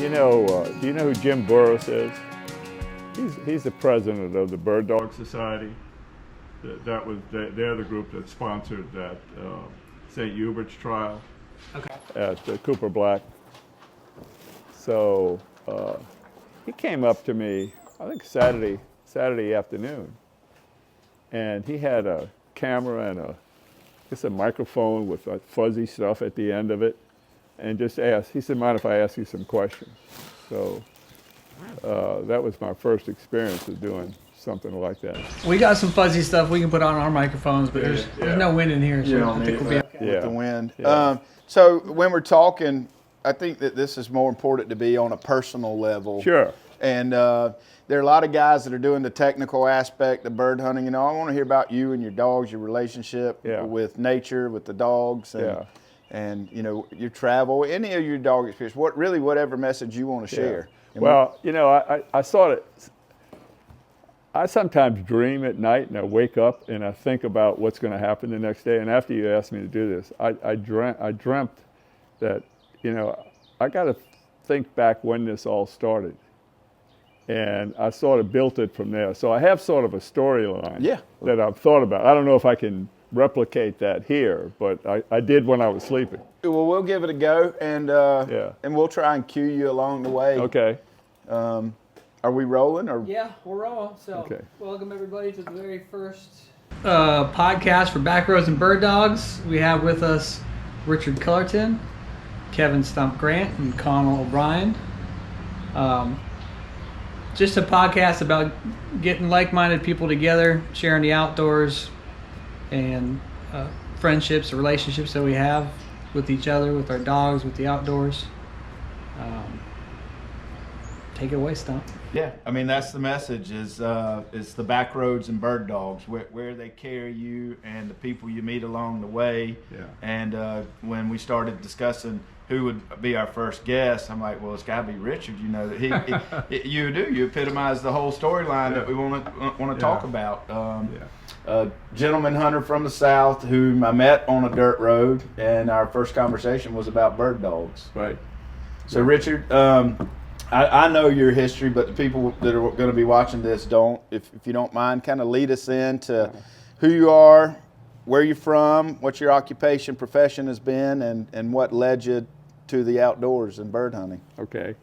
Do you know who Jim Burris is? He's the president of the Bird Dog Society. They're the group that sponsored that St. Hubert's trial at Cooper Black. So he came up to me, I think Saturday afternoon, and he had a camera and a microphone with fuzzy stuff at the end of it, and just asked. He said, "Mind if I ask you some questions?" So that was my first experience of doing something like that. We got some fuzzy stuff we can put on our microphones, but there's no wind in here, so I think we'll be okay. With the wind. Yeah. So when we're talking, I think that this is more important to be on a personal level. Sure. And there are a lot of guys that are doing the technical aspect of bird hunting. I want to hear about you and your dogs, your relationship with nature, with the dogs, and your travel, any of your dog experience. Whatever message you want to share. Well, I saw it. I sometimes dream at night and I wake up and I think about what's going to happen the next day. And after you asked me to do this, I dreamt that, I got to think back when this all started. And I sort of built it from there. So I have sort of a storyline that I've thought about. I don't know if I can replicate that here, but I did when I was sleeping. Well, we'll give it a go, and we'll try and cue you along the way. Okay. Are we rolling? Or? Yeah, we're rolling. So welcome everybody to the very first podcast for Backroads and Bird Dogs. We have with us Richard Cullerton, Kevin Stump Grant, and Connell O'Brien. Just a podcast about getting like-minded people together, sharing the outdoors, and friendships, relationships that we have with each other, with our dogs, with the outdoors. Take it away, Stump. Yeah, I mean, that's the message, is the Backroads and Bird Dogs, where they carry you and the people you meet along the way. Yeah. And when we started discussing who would be our first guest, I'm like, well, it's got to be Richard. You epitomize the whole storyline that we want to talk about. A gentleman hunter from the South whom I met on a dirt road, and our first conversation was about bird dogs. Right. So, Richard, I know your history, but the people that are going to be watching this don't. If you don't mind, kind of lead us into who you are, where you're from, what your occupation, profession has been, and what led you to the outdoors and bird hunting. Okay.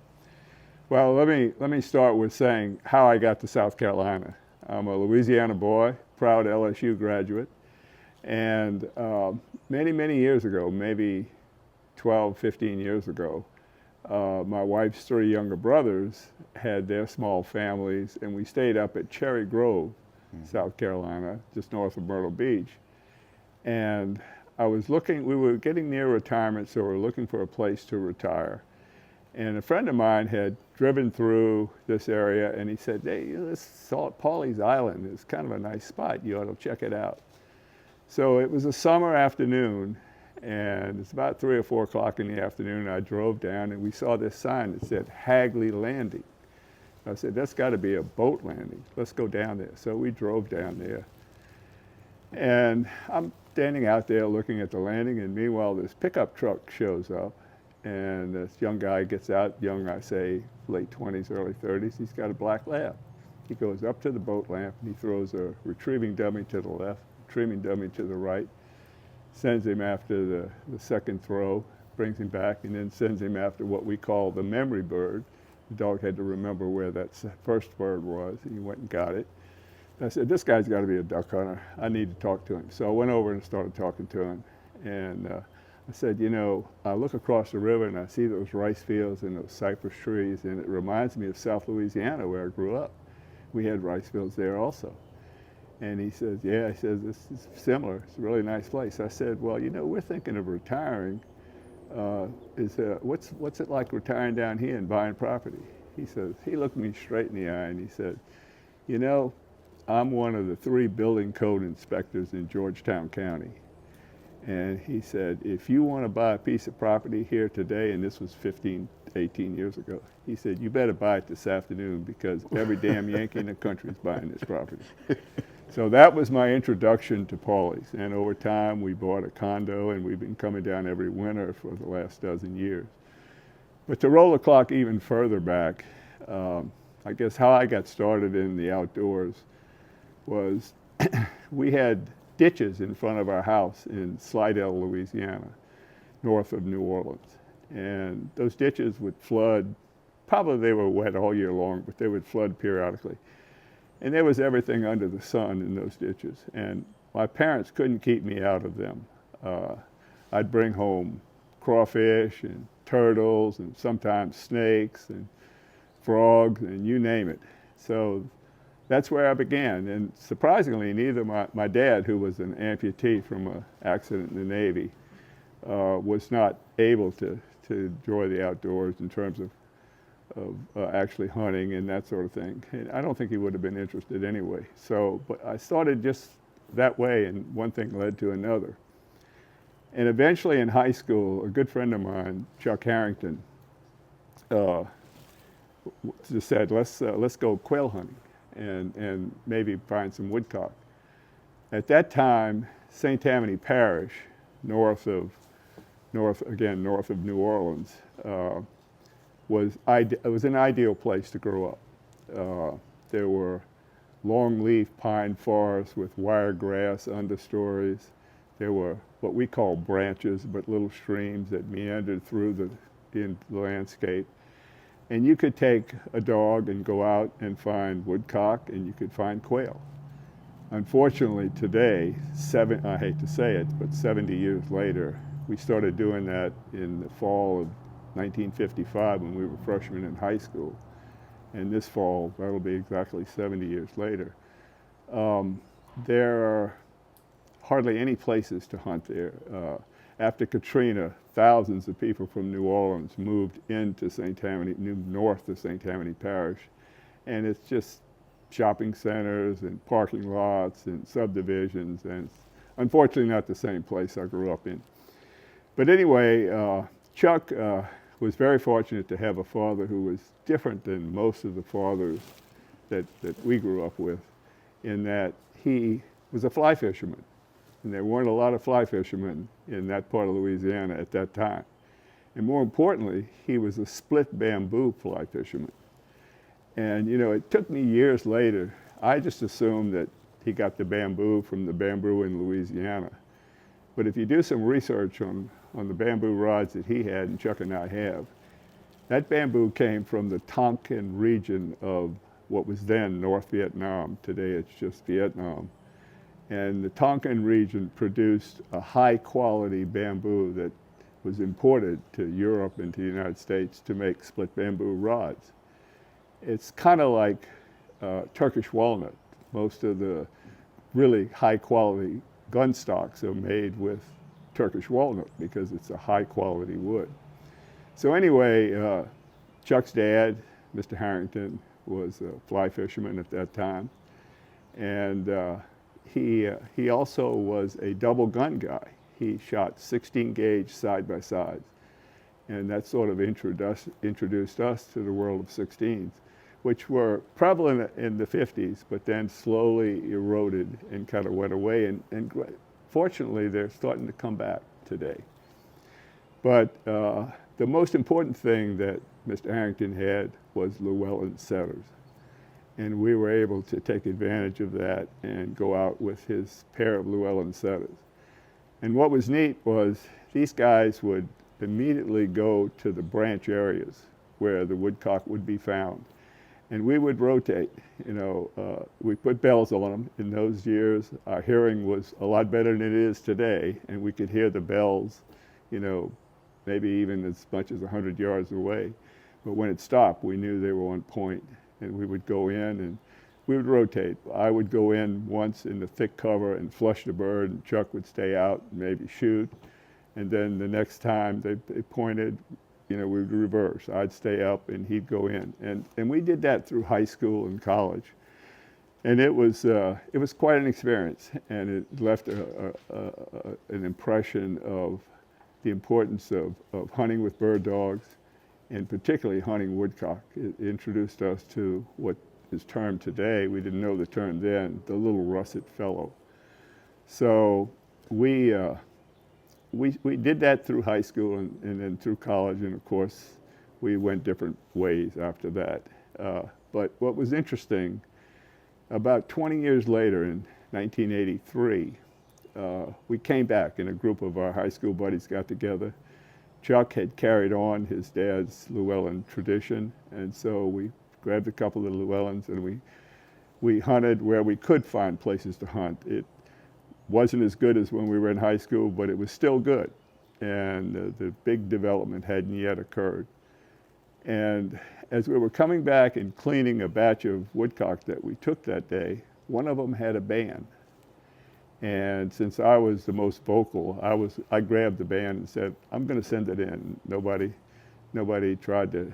Well, let me start with saying how I got to South Carolina. I'm a Louisiana boy, proud LSU graduate, and many years ago, maybe 12, 15 years ago, my wife's 3 younger brothers had their small families, and we stayed up at Cherry Grove, South Carolina, just north of Myrtle Beach. And we were getting near retirement, so we were looking for a place to retire. And a friend of mine had driven through this area, and he said, "Hey, this Pawleys Island is kind of a nice spot. You ought to check it out." So it was a summer afternoon, and it's about 3 or 4 o'clock in the afternoon. I drove down, and we saw this sign that said Hagley Landing. I said, "That's got to be a boat landing. Let's go down there." So we drove down there. And I'm standing out there looking at the landing, and meanwhile this pickup truck shows up, and this young guy gets out, young, I say, late 20s, early 30s. He's got a black lab. He goes up to the boat lamp, and he throws a retrieving dummy to the left, retrieving dummy to the right, sends him after the second throw, brings him back, and then sends him after what we call the memory bird. The dog had to remember where that first bird was, and he went and got it. I said, "This guy's got to be a duck hunter. I need to talk to him." So I went over and started talking to him. And I said, I look across the river and I see those rice fields and those cypress trees, and it reminds me of South Louisiana where I grew up. We had rice fields there also. And he says, "Yeah," he says, "this is similar. It's a really nice place." I said, "Well, we're thinking of retiring. What's it like retiring down here and buying property?" He looked me straight in the eye and he said, "I'm one of the 3 building code inspectors in Georgetown County." And he said, "If you want to buy a piece of property here today," and this was 15, 18 years ago, he said, "you better buy it this afternoon because every damn Yankee in the country is buying this property." So that was my introduction to Pawleys. And over time, we bought a condo, and we've been coming down every winter for the last dozen years. But to roll the clock even further back, I guess how I got started in the outdoors was we had ditches in front of our house in Slidell, Louisiana, north of New Orleans. And those ditches would flood. Probably they were wet all year long, but they would flood periodically. And there was everything under the sun in those ditches. And my parents couldn't keep me out of them. I'd bring home crawfish and turtles and sometimes snakes and frogs and you name it. So that's where I began. And surprisingly, neither my dad, who was an amputee from an accident in the Navy, was not able to enjoy the outdoors in terms of actually hunting and that sort of thing. And I don't think he would have been interested anyway. So, but I started just that way, and one thing led to another. And eventually in high school, a good friend of mine, Chuck Harrington, just said, let's go quail hunting and maybe find some woodcock. At that time, St. Tammany Parish, north of New Orleans, was an ideal place to grow up. There were longleaf pine forests with wiregrass understories. There were what we call branches, but little streams that meandered through the landscape. And you could take a dog and go out and find woodcock, and you could find quail. Unfortunately, today, I hate to say it, but 70 years later, we started doing that in the fall of 1955 when we were freshmen in high school. And this fall, that'll be exactly 70 years later. There are hardly any places to hunt there. After Katrina, thousands of people from New Orleans moved into north of St. Tammany Parish. And it's just shopping centers and parking lots and subdivisions. And it's unfortunately not the same place I grew up in. But anyway, Chuck was very fortunate to have a father who was different than most of the fathers that we grew up with, in that he was a fly fisherman. And there weren't a lot of fly fishermen in that part of Louisiana at that time. And more importantly, he was a split bamboo fly fisherman. And you know, it took me years later, I just assumed that he got the bamboo from the bamboo in Louisiana. But if you do some research on the bamboo rods that he had and Chuck and I have, that bamboo came from the Tonkin region of what was then North Vietnam. Today it's just Vietnam. And the Tonkin region produced a high quality bamboo that was imported to Europe and to the United States to make split bamboo rods. It's kind of like Turkish walnut. Most of the really high quality gun stocks are made with Turkish walnut because it's a high quality wood. So anyway, Chuck's dad, Mr. Harrington, was a fly fisherman at that time. And he also was a double gun guy. He shot 16 gauge side by sides. And that sort of introduced us to the world of 16s, which were prevalent in the 50s, but then slowly eroded and kind of went away. And fortunately, they're starting to come back today. But the most important thing that Mr. Harrington had was Llewellyn Setters. And we were able to take advantage of that and go out with his pair of Llewellyn Setters. And what was neat was these guys would immediately go to the branch areas where the woodcock would be found. And we would rotate, we put bells on them. In those years, our hearing was a lot better than it is today, and we could hear the bells, maybe even as much as 100 yards away. But when it stopped, we knew they were on point, and we would go in and we would rotate. I would go in once in the thick cover and flush the bird, and Chuck would stay out and maybe shoot. And then the next time they pointed, we would reverse. I'd stay up and he'd go in. And we did that through high school and college. And it was quite an experience, and it left an impression of the importance of hunting with bird dogs, and particularly hunting woodcock. It introduced us to what is termed today, we didn't know the term then, the little russet fellow. So we did that through high school and then through college, and of course we went different ways after that. But what was interesting, about 20 years later in 1983, we came back and a group of our high school buddies got together. Chuck had carried on his dad's Llewellyn tradition, and so we grabbed a couple of Llewellyns and we hunted where we could find places to hunt. It wasn't as good as when we were in high school, but it was still good. And the big development hadn't yet occurred. And as we were coming back and cleaning a batch of woodcock that we took that day, one of them had a band. And since I was the most vocal, I grabbed the band and said, I'm going to send it in. Nobody tried to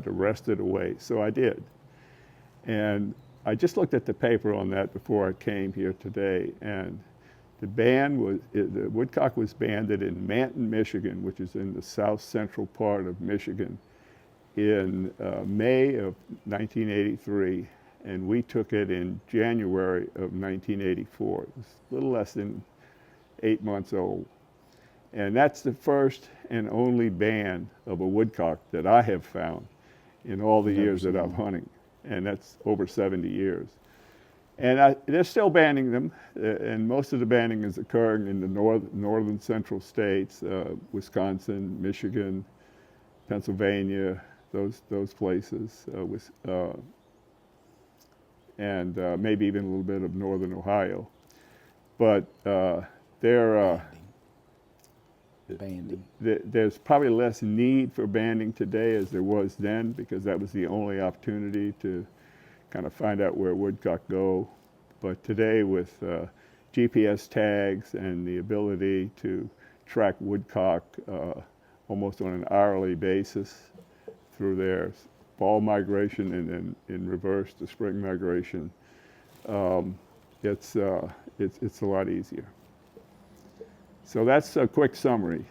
wrest it away, so I did. And I just looked at the paper on that before I came here today, and the woodcock was banded in Manton, Michigan, which is in the south central part of Michigan, in May of 1983, and we took it in January of 1984. It was a little less than 8 months old. And that's the first and only band of a woodcock that I have found in all the years that I'm hunting, and that's over 70 years. And they're still banding them, and most of the banding is occurring in the northern central states, Wisconsin, Michigan, Pennsylvania, those places, and maybe even a little bit of northern Ohio. But there's probably less need for banding today as there was then, because that was the only opportunity to kind of find out where woodcock go. But today with GPS tags and the ability to track woodcock almost on an hourly basis through their fall migration and then in reverse the spring migration, it's a lot easier. So that's a quick summary.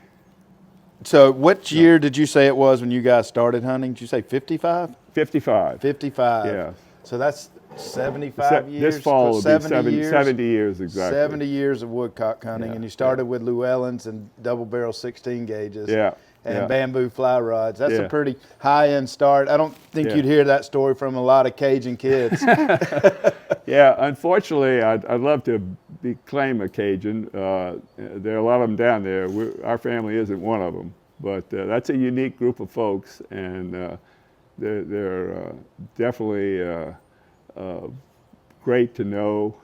So which year did you say it was when you guys started hunting? Did you say 55? 55. 55. Yeah. So that's 75 years. This fall will be 70 years, years exactly. 70 years of woodcock hunting, Yeah, and you started with Llewellyns and double barrel 16 gauges. Yeah. And bamboo fly rods. That's Yeah. a pretty high-end start. I don't think you'd hear that story from a lot of Cajun kids. Yeah, unfortunately, I'd love to claim a Cajun. There are a lot of them down there. Our family isn't one of them, but that's a unique group of folks, and they're definitely great to know.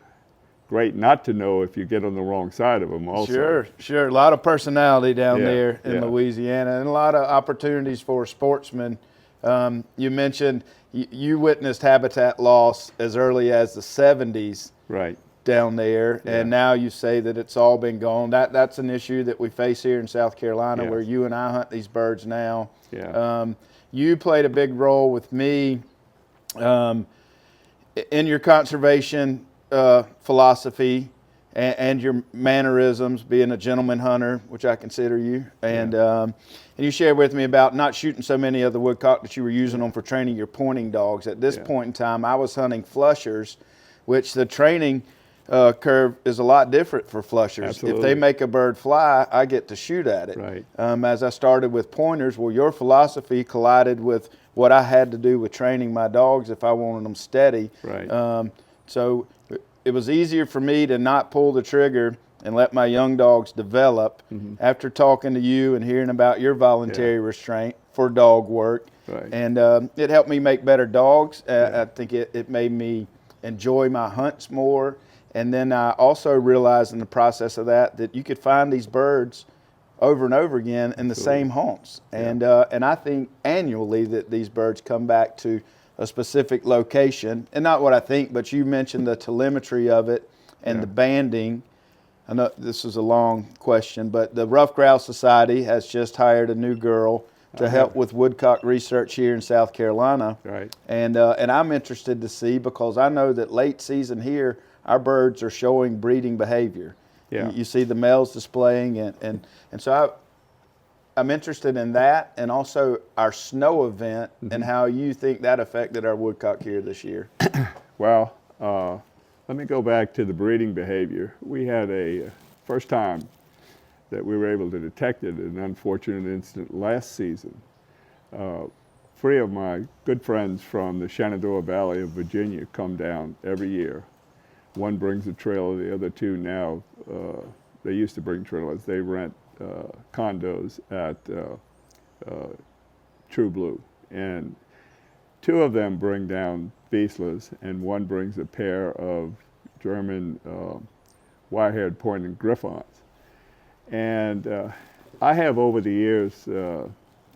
Great not to know if you get on the wrong side of them also. Sure. A lot of personality down Yeah, there in Louisiana, and a lot of opportunities for sportsmen. You mentioned you witnessed habitat loss as early as the 70s Right. down there, and now you say that it's all been gone. That's an issue that we face here in South Carolina, where you and I hunt these birds now. Yeah. You played a big role with me in your conservation philosophy and your mannerisms, being a gentleman hunter, which I consider you, and you shared with me about not shooting so many of the woodcock that you were using them for training your pointing dogs. At this point in time, I was hunting flushers, which the training curve is a lot different for flushers. Absolutely. If they make a bird fly, I get to shoot at it. Right. As I started with pointers, well, your philosophy collided with what I had to do with training my dogs if I wanted them steady. Right. So it was easier for me to not pull the trigger and let my young dogs develop after talking to you and hearing about your voluntary restraint for dog work. Right. And it helped me make better dogs. I think it made me enjoy my hunts more. And then I also realized in the process of that you could find these birds over and over again in the same haunts. And I think annually that these birds come back to a specific location. And not what I think, but you mentioned the telemetry of it and the banding. I know this is a long question, but the Rough Grouse Society has just hired a new girl to help with woodcock research here in South Carolina. Right. And I'm interested to see, because I know that late season here, our birds are showing breeding behavior. Yeah. You see the males displaying, and so I'm interested in that, and also our snow event and how you think that affected our woodcock here this year. Well, let me go back to the breeding behavior. We had a first time that we were able to detect it in an unfortunate incident last season. three of my good friends from the Shenandoah Valley of Virginia come down every year. One brings a trailer, the other two now, they used to bring trailers. They rent condos at True Blue. And two of them bring down Wieslers, and one brings a pair of German wire-haired pointer griffons. And I have over the years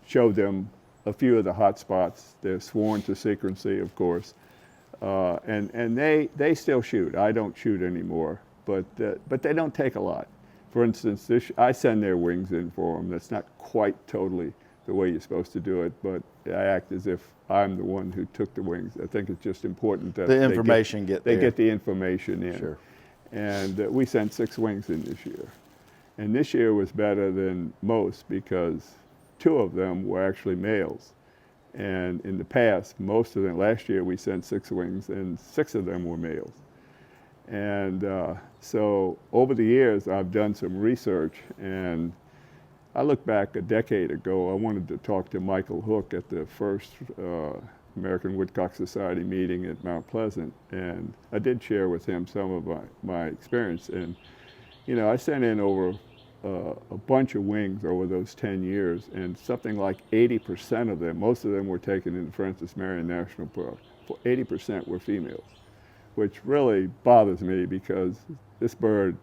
showed them a few of the hot spots. They're sworn to secrecy, of course, and they still shoot. I don't shoot anymore, but they don't take a lot. For instance, I send their wings in for them. That's not quite totally the way you're supposed to do it, but I act as if I'm the one who took the wings. I think it's just important that the information they get the information in. Sure. And we sent 6 wings in this year. And this year was better than most because 2 of them were actually males. And in the past, most of them, last year we sent 6 wings and 6 of them were males. And so over the years, I've done some research, and I look back a decade ago, I wanted to talk to Michael Hook at the first American Woodcock Society meeting at Mount Pleasant, and I did share with him some of my experience. And you know, I sent in over a bunch of wings over those 10 years, and something like 80% of them, most of them were taken in the Francis Marion National Park. 80% were females, which really bothers me because this bird,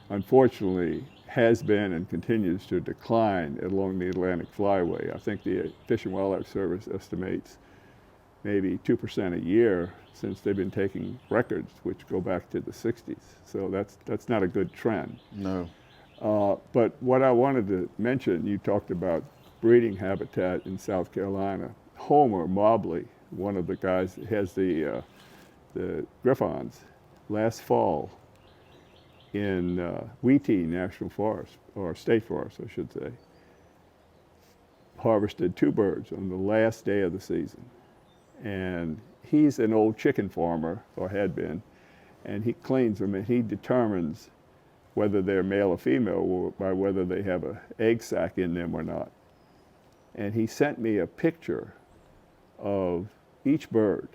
unfortunately, has been and continues to decline along the Atlantic Flyway. I think the Fish and Wildlife Service estimates maybe 2% a year since they've been taking records which go back to the 60s. So that's not a good trend. No. But what I wanted to mention, you talked about breeding habitat in South Carolina. Homer Mobley, one of the guys that has the griffons, last fall in Weetee National Forest, or State Forest, I should say, harvested 2 birds on the last day of the season. And he's an old chicken farmer, or had been, and he cleans them and he determines whether they're male or female by whether they have an egg sac in them or not. And he sent me a picture of each bird.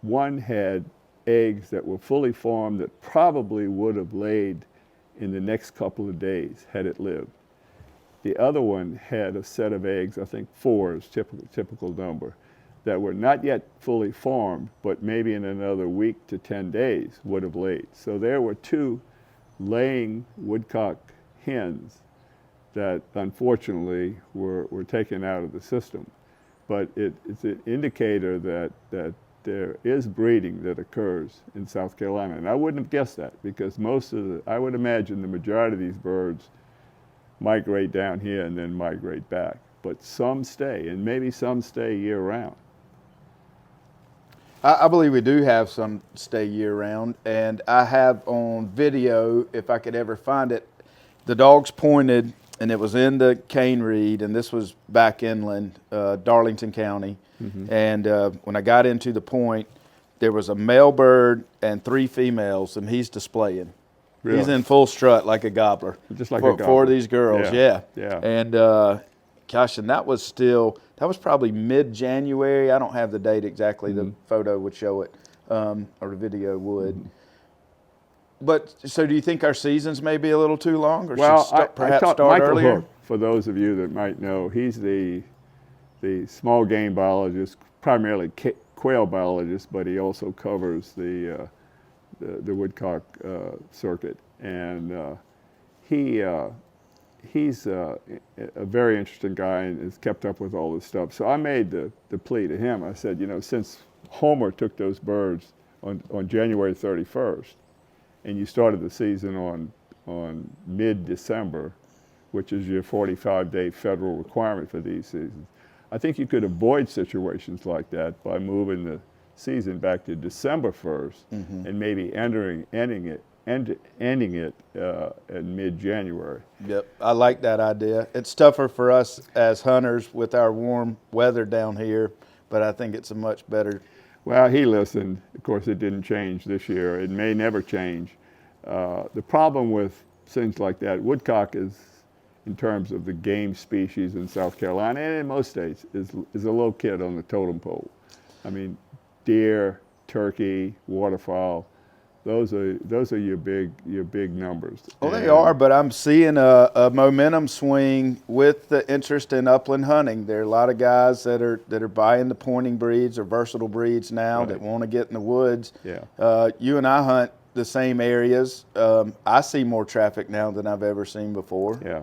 One had eggs that were fully formed that probably would have laid in the next couple of days had it lived. The other one had a set of eggs, I think 4 is typical number, that were not yet fully formed, but maybe in another week to 10 days would have laid. So there were 2 laying woodcock hens that unfortunately were taken out of the system. But it's an indicator that there is breeding that occurs in South Carolina. And I wouldn't have guessed that because I would imagine the majority of these birds migrate down here and then migrate back. But some stay, and maybe some stay year round. I believe we do have some stay year round, and I have on video, if I could ever find it, the dogs pointed, and it was in the cane reed, and this was back inland, Darlington County. Mm-hmm. And when I got into the point, there was a male bird and 3 females, and he's displaying. Really? He's in full strut like a gobbler. Just like a gobbler. For these girls, yeah. And gosh, and that was probably mid-January. I don't have the date exactly. Mm-hmm. The photo would show it, or the video would. Mm-hmm. But so do you think our seasons may be a little too long, or should perhaps start Michael earlier? Hook, for those of you that might know, he's the small game biologist, primarily quail biologist, but he also covers the woodcock circuit. And he's a very interesting guy and has kept up with all this stuff. So I made the plea to him. I said, you know, since Homer took those birds on January 31st, and you started the season on mid-December, which is your 45-day federal requirement for these seasons, I think you could avoid situations like that by moving the season back to December 1st, mm-hmm. and maybe ending it in mid-January. Yep, I like that idea. It's tougher for us as hunters with our warm weather down here, but I think it's a much better. Well, he listened. Of course, it didn't change this year. It may never change. The problem with things like that, woodcock in terms of the game species in South Carolina and in most states is a little kid on the totem pole. I mean, deer, turkey, waterfowl, those are your big numbers. Well, they are, but I'm seeing a momentum swing with the interest in upland hunting. There are a lot of guys that are buying the pointing breeds or versatile breeds now that want to get in the woods. Yeah. You and I hunt the same areas. I see more traffic now than I've ever seen before. Yeah.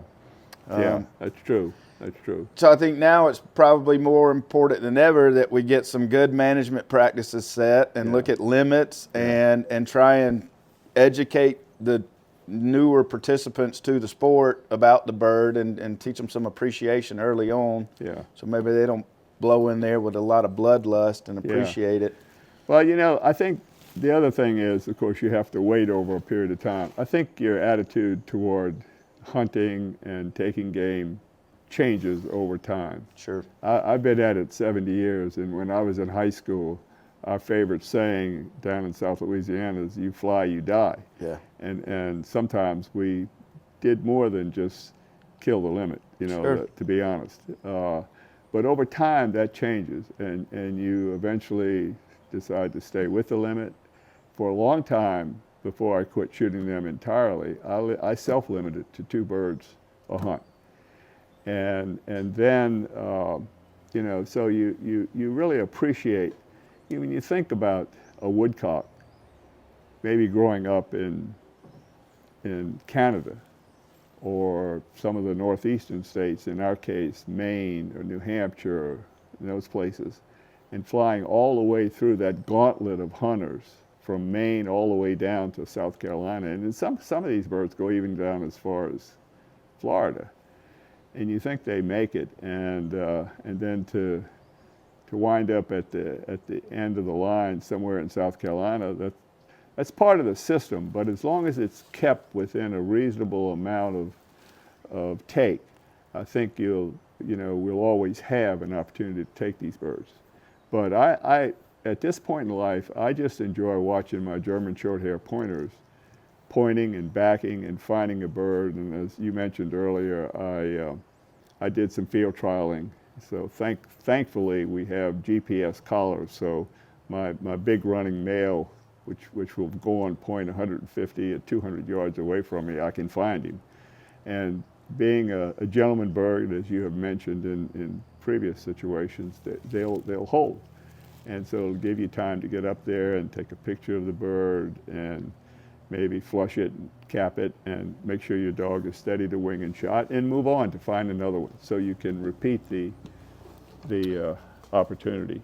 Yeah, that's true. That's true. So I think now it's probably more important than ever that we get some good management practices set and look at limits and try and educate the newer participants to the sport about the bird and teach them some appreciation early on. Yeah. So maybe they don't blow in there with a lot of bloodlust and appreciate it. Well, you know, I think the other thing is, of course, you have to wait over a period of time. I think your attitude toward hunting and taking game changes over time. Sure. I've been at it 70 years, and when I was in high school, our favorite saying down in South Louisiana is, "You fly, you die." Yeah. And sometimes we did more than just kill the limit, you know, Sure. to be honest. But over time, that changes, and you eventually decide to stay with the limit. For a long time, before I quit shooting them entirely, I self-limited to 2 birds a hunt. And then, you know, so you really appreciate, when you think about a woodcock, maybe growing up in Canada or some of the northeastern states, in our case, Maine or New Hampshire, and those places, and flying all the way through that gauntlet of hunters from Maine all the way down to South Carolina. And some of these birds go even down as far as Florida. And you think they make it, and then to wind up at the end of the line somewhere in South Carolina, that's part of the system. But as long as it's kept within a reasonable amount of take, I think we'll always have an opportunity to take these birds. But I at this point in life, I just enjoy watching my German Shorthaired Pointers pointing and backing and finding a bird. And as you mentioned earlier, I did some field trialing. So thankfully we have GPS collars. So my big running male, which will go on point 150 at 200 yards away from me, I can find him. And being a gentleman bird, as you have mentioned in previous situations, they'll hold. And so it'll give you time to get up there and take a picture of the bird and maybe flush it, and cap it, and make sure your dog is steady to wing and shot, and move on to find another one so you can repeat the opportunity.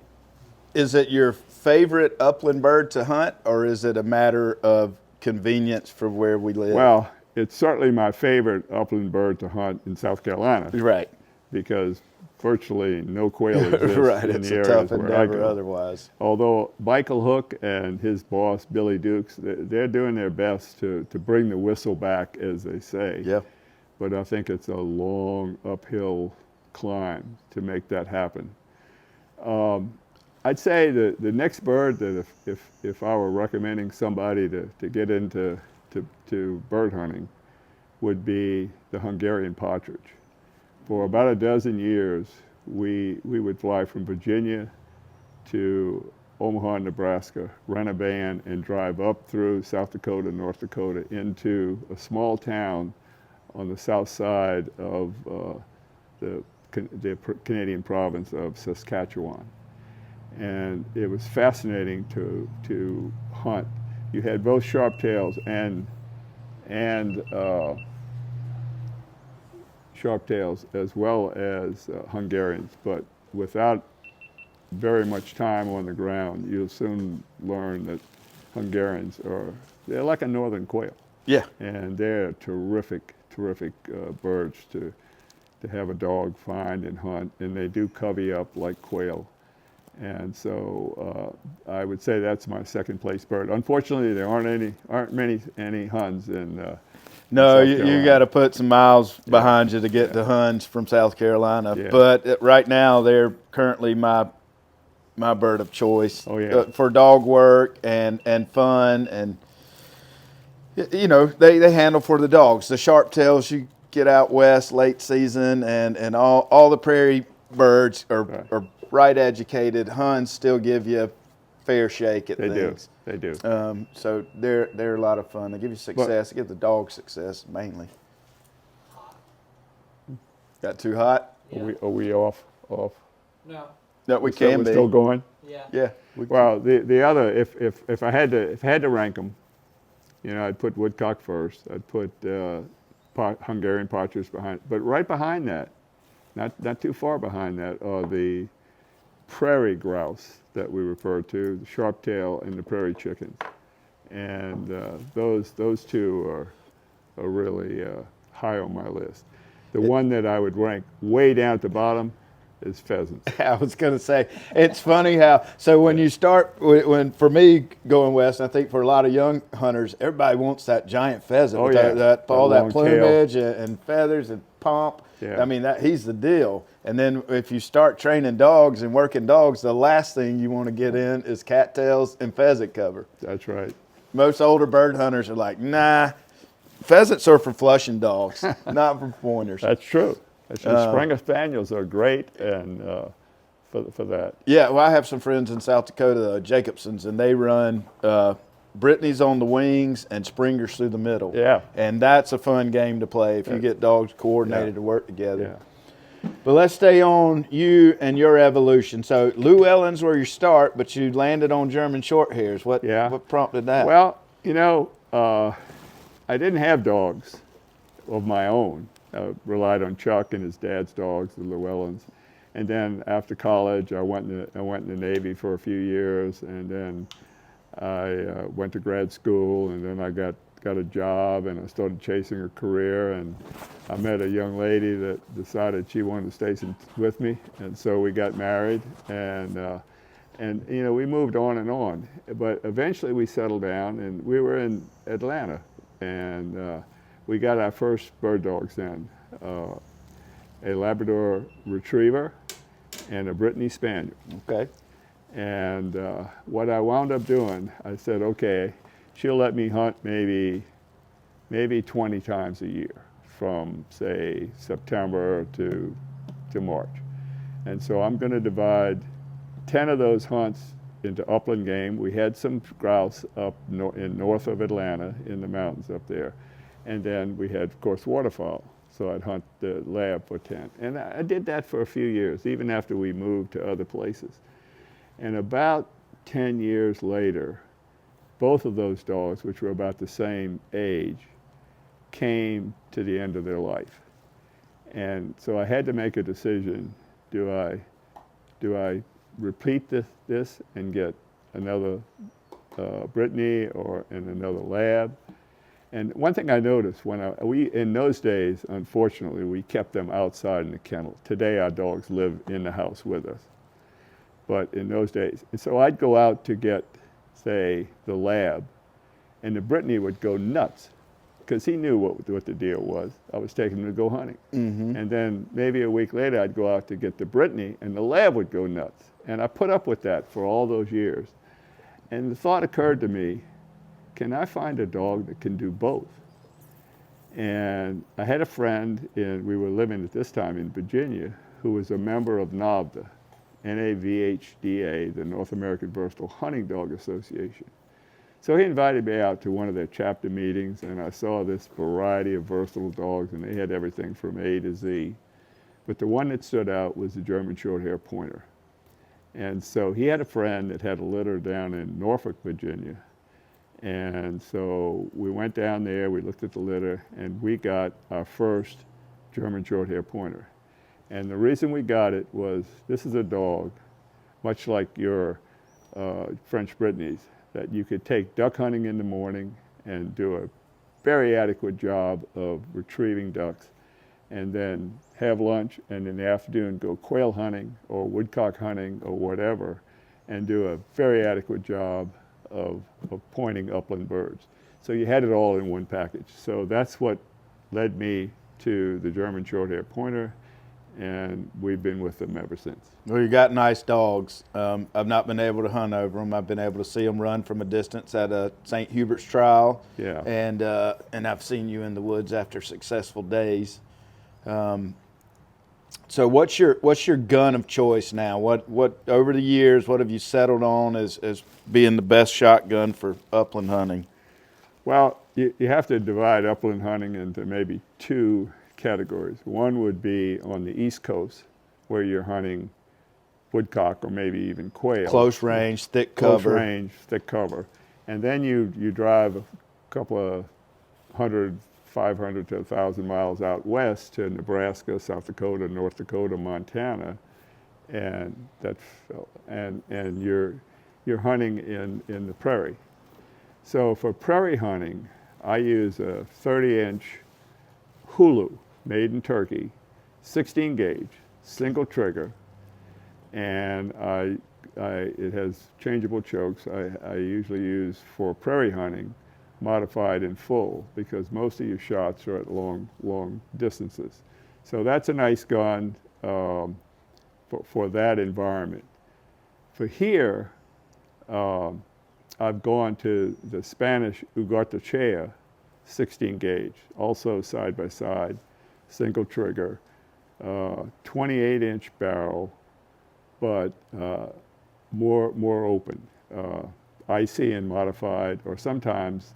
Is it your favorite upland bird to hunt, or is it a matter of convenience for where we live? Well, it's certainly my favorite upland bird to hunt in South Carolina. Right. Because virtually no quail exists right, in it's the a areas tough where I endeavor go. otherwise. Although Michael Hook and his boss, Billy Dukes, they're doing their best to bring the whistle back, as they say. Yeah. But I think it's a long uphill climb to make that happen. I'd say the next bird that if I were recommending somebody to get into bird hunting would be the Hungarian partridge. For about a dozen years, we would fly from Virginia to Omaha, Nebraska, rent a van, and drive up through South Dakota, North Dakota, into a small town on the south side of the Canadian province of Saskatchewan. And it was fascinating to hunt. You had both sharptails and sharptails as well as Hungarians, but without very much time on the ground, you'll soon learn that Hungarians they're like a northern quail. Yeah. And they're terrific birds to have a dog find and hunt, and they do covey up like quail. And so I would say that's my second place bird. Unfortunately, there aren't many Huns in No, South you got to put some miles behind you to get the Huns from South Carolina. Yeah. But right now, they're currently my bird of choice. Oh, yeah. For dog work and fun, and you know they handle for the dogs. The sharptails, get out west late season, and all the prairie birds are right educated. Huns still give you a fair shake at things. They do. So they're a lot of fun. They give you success. They give the dog success mainly. Got too hot? Yeah. Are we off? No. That we can be. Still going? Yeah. Yeah. Well, the other, if I had to rank them, you know, I'd put woodcock first. I'd put Hungarian partridge behind, but right behind that, not too far behind that, are the prairie grouse that we refer to, the sharp-tail and the prairie chickens, and those two are really high on my list. The one that I would rank way down at the bottom is pheasants. I was going to say, it's funny how, so when you start, when for me going west, I think for a lot of young hunters, everybody wants that giant pheasant. Oh, with yeah. all that long plumage and feathers and pomp. Yeah. I mean, he's the deal. And then if you start training dogs and working dogs, the last thing you want to get in is cattails and pheasant cover. That's right. Most older bird hunters are like, nah, pheasants are for flushing dogs, not for pointers. That's true. Springer Spaniels are great, and for that. Yeah, well, I have some friends in South Dakota, Jacobsons, and they run Brittany's on the wings and Springers through the middle. Yeah. And that's a fun game to play if you get dogs coordinated to work together. Yeah. But let's stay on you and your evolution. So Llewellyn's where you start, but you landed on German Shorthairs. What prompted that? Well, you know, I didn't have dogs of my own. I relied on Chuck and his dad's dogs, the Llewellyns. And then after college, I went in the Navy for a few years, and then I went to grad school, and then I got a job, and I started chasing a career, and I met a young lady that decided she wanted to stay with me, and so we got married, and you know, we moved on and on. But eventually we settled down, and we were in Atlanta, and we got our first bird dogs then, a Labrador Retriever and a Brittany Spaniel. Okay. And what I wound up doing, I said, okay, she'll let me hunt maybe 20 times a year from, say, September to March. And so I'm going to divide 10 of those hunts into upland game. We had some grouse up in north of Atlanta in the mountains up there. And then we had, of course, waterfowl. So I'd hunt the lab for 10. And I did that for a few years, even after we moved to other places. And about 10 years later, both of those dogs, which were about the same age, came to the end of their life. And so I had to make a decision. Do I repeat this and get another Brittany and another lab? And one thing I noticed in those days, unfortunately, we kept them outside in the kennel. Today, our dogs live in the house with us. But in those days, and so I'd go out to get, say, the lab, and the Brittany would go nuts because he knew what the deal was. I was taking him to go hunting. Mm-hmm. And then maybe a week later, I'd go out to get the Brittany, and the lab would go nuts. And I put up with that for all those years. And the thought occurred to me, can I find a dog that can do both? And I had a friend, we were living at this time in Virginia, who was a member of NAVDA, NAVHDA, the North American Versatile Hunting Dog Association. So he invited me out to one of their chapter meetings, and I saw this variety of versatile dogs, and they had everything from A to Z. But the one that stood out was the German Shorthaired Pointer. And so he had a friend that had a litter down in Norfolk, Virginia. And so we went down there, we looked at the litter, and we got our first German Shorthaired Pointer. And the reason we got it was, this is a dog, much like your French Brittany's, that you could take duck hunting in the morning and do a very adequate job of retrieving ducks, and then have lunch, and in the afternoon go quail hunting or woodcock hunting or whatever, and do a very adequate job of pointing upland birds. So you had it all in one package. So that's what led me to the German Shorthaired Pointer, and we've been with them ever since. Well, you got nice dogs. I've not been able to hunt over them. I've been able to see them run from a distance at a St. Hubert's trial. Yeah. And I've seen you in the woods after successful days. So what's your gun of choice now? What over the years, what have you settled on as being the best shotgun for upland hunting? Well, you have to divide upland hunting into maybe two categories. One would be on the East Coast, where you're hunting woodcock or maybe even quail. Close range, thick cover. Close range, thick cover. And then you drive a couple of 500 to 1,000 miles out west to Nebraska, South Dakota, North Dakota, Montana, and you're hunting in the prairie. So for prairie hunting, I use a 30-inch Hulu made in Turkey, 16 gauge, single trigger, and it has changeable chokes. I usually use for prairie hunting modified in full, because most of your shots are at long distances. So that's a nice gun for that environment. For here, I've gone to the Spanish Ugartechea 16 gauge, also side by side, single trigger, 28-inch barrel, but more open, IC and modified, or sometimes